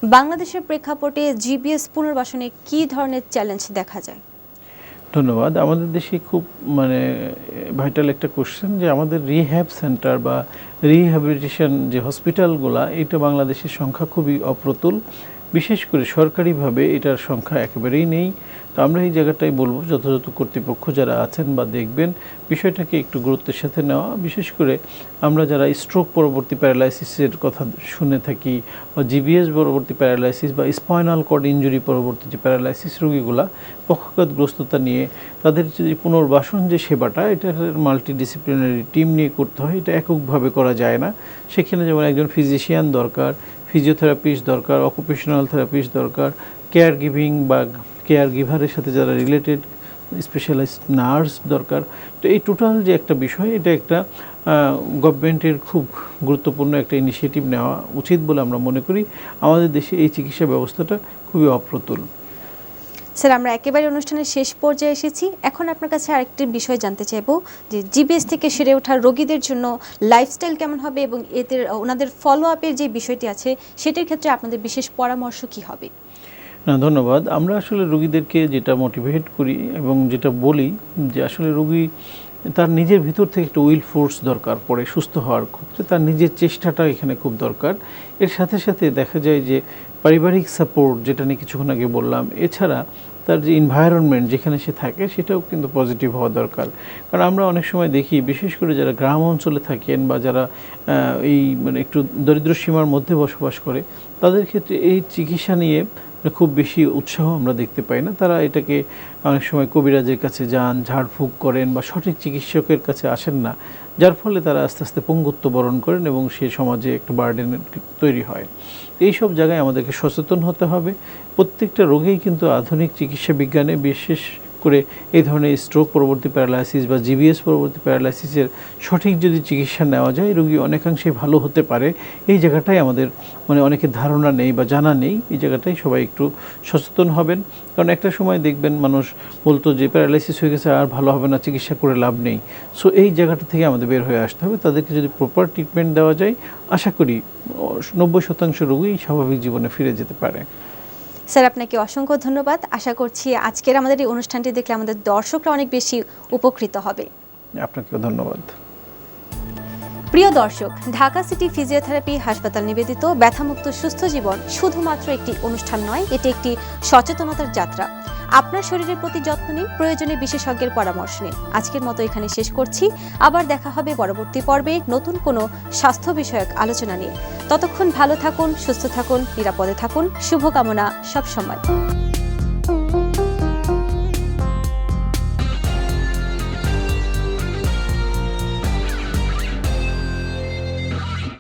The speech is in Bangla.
বাংলাদেশের প্রেক্ষাপটে জিবিএস পুনর্বাসনে কি ধরনের চ্যালেঞ্জ দেখা যায়? ধন্যবাদ। আমাদের দেশে খুব ভাইটাল একটা কোশ্চেন যে আমাদের রিহ্যাব সেন্টার বা রিহ্যাবিলিটেশন যে হসপিটালগুলা এটা বাংলাদেশের সংখ্যা খুবই অপ্রতুল। বিশেষ করে সরকারিভাবে এটার সংখ্যা একেবারেই নেই। তো আমরা এই জায়গাটাই বলবো যথাযথ কর্তৃপক্ষ যারা আছেন বা দেখবেন বিষয়টাকে একটু গুরুত্বের সাথে নেওয়া। বিশেষ করে আমরা যারা স্ট্রোক পরবর্তী প্যারালাইসিসের কথা শুনে থাকি বা জিবিএস পরবর্তী প্যারালাইসিস বা স্পাইনাল কর্ড ইনজুরি পরবর্তী যে প্যারালাইসিস রোগীগুলা পক্ষাঘাতগ্রস্ততা নিয়ে তাদের যে পুনর্বাসন যে সেবাটা এটার মাল্টিডিসিপ্লিনারি টিম নিয়ে করতে হয়। এটা এককভাবে করা যায় না। সেখানে যেমন একজন ফিজিশিয়ান দরকার, ফিজিওথেরাপিস্ট দরকার, অকুপেশনাল থেরাপিস্ট দরকার, কেয়ার গিভিং বা কেয়ার গিভারের সাথে যারা রিলেটেড স্পেশালাইজড নার্স দরকার। তো এই টোটাল যে একটা বিষয় এটা একটা গভর্নমেন্টের খুব গুরুত্বপূর্ণ একটা ইনিশিয়েটিভ নেওয়া উচিত বলে আমরা মনে করি। আমাদের দেশে এই চিকিৎসা ব্যবস্থাটা খুবই অপ্রতুল। স্যার, আমরা একেবারে অনুষ্ঠানের শেষ পর্যায়ে এসেছি। এখন আপনার কাছে আরেকটি বিষয় জানতে চাইবো যে জিবিএস থেকে সেরে ওঠা রোগীদের জন্য লাইফস্টাইল কেমন হবে এবং এতে ওনাদের ফলো আপের যে বিষয়টি আছে সেটার ক্ষেত্রে আপনাদের বিশেষ পরামর্শ কি হবে? না, ধন্যবাদ। আমরা আসলে রোগীদেরকে যেটা মোটিভেট করি এবং যেটা বলি যে আসলে রোগী তার নিজের ভিতর থেকে একটা উইল ফোর্স দরকার পড়ে সুস্থ হওয়ার ক্ষেত্রে, তার নিজের চেষ্টাটা এখানে খুব দরকার। এর সাথে সাথে দেখা যায় যে পারিবারিক সাপোর্ট যেটা নিয়ে কিছুক্ষণ আগে বললাম, এছাড়া তার যে এনভায়রনমেন্ট যেখানে সে থাকে সেটাও কিন্তু পজিটিভ হওয়া দরকার। কারণ আমরা অনেক সময় দেখি বিশেষ করে যারা গ্রাম অঞ্চলে থাকেন বা যারা এই একটু দরিদ্র সীমার মধ্যে বসবাস করে তাদের ক্ষেত্রে এই চিকিৎসা নিয়ে খুব বেশি উৎসাহ আমরা দেখতে পাই না। তারা এটাকে অনেক সময় কবিরাজের কাছে যান, ঝাড়ফুঁক করেন বা সঠিক চিকিৎসকের কাছে আসেন না, যার ফলে তারা আস্তে আস্তে পঙ্গুত্ব বরণ করেন এবং সে সমাজে একটা বার্ডেন তৈরি হয়। এই সব জায়গায় আমাদেরকে সচেতন হতে হবে। প্রত্যেকটা রোগেই কিন্তু আধুনিক চিকিৎসা বিজ্ঞানে বিশেষ করে এই ধরনের স্ট্রোক পরবর্তী প্যারালাইসিস বা জিবিএস পরবর্তী প্যারালাইসিসের সঠিক যদি চিকিৎসা নেওয়া যায় রোগী অনেকাংশেই ভালো হতে পারে। এই জায়গাটাই আমাদের অনেকের ধারণা নেই বা জানা নেই। এই জায়গাটাই সবাই একটু সচেতন হবেন। কারণ একটা সময় দেখবেন মানুষ বলতো যে প্যারালাইসিস হয়ে গেছে আর ভালো হবে না, চিকিৎসা করে লাভ নেই। সো এই জায়গাটা থেকে আমাদের বের হয়ে আসতে হবে। তাদেরকে যদি প্রপার ট্রিটমেন্ট দেওয়া যায় আশা করি 90% রোগী স্বাভাবিক জীবনে ফিরে যেতে পারে। স্যার, আপনাকে অসংখ্য ধন্যবাদ। আশা করছি আজকের আমাদের এই অনুষ্ঠানটি দেখলে আমাদের দর্শকরা অনেক বেশি উপকৃত হবে। আপনাকেও ধন্যবাদ। প্রিয় দর্শক, ঢাকা সিটি ফিজিওথেরাপি হাসপাতাল নিবেদিত ব্যথামুক্ত সুস্থ জীবন শুধুমাত্র একটি অনুষ্ঠান নয়, এটি একটি সচেতনতার যাত্রা। আপনার শরীরের প্রতি যত্ন নিন, প্রয়োজনে বিশেষজ্ঞের পরামর্শ নিন। আজকের মতো এখানে শেষ করছি। আবার দেখা হবে পরবর্তী পর্বে নতুন কোনো স্বাস্থ্য বিষয়ক আলোচনা নিয়ে। ততক্ষণ ভালো থাকুন, সুস্থ থাকুন, নিরাপদে থাকুন। শুভকামনা সবসময়।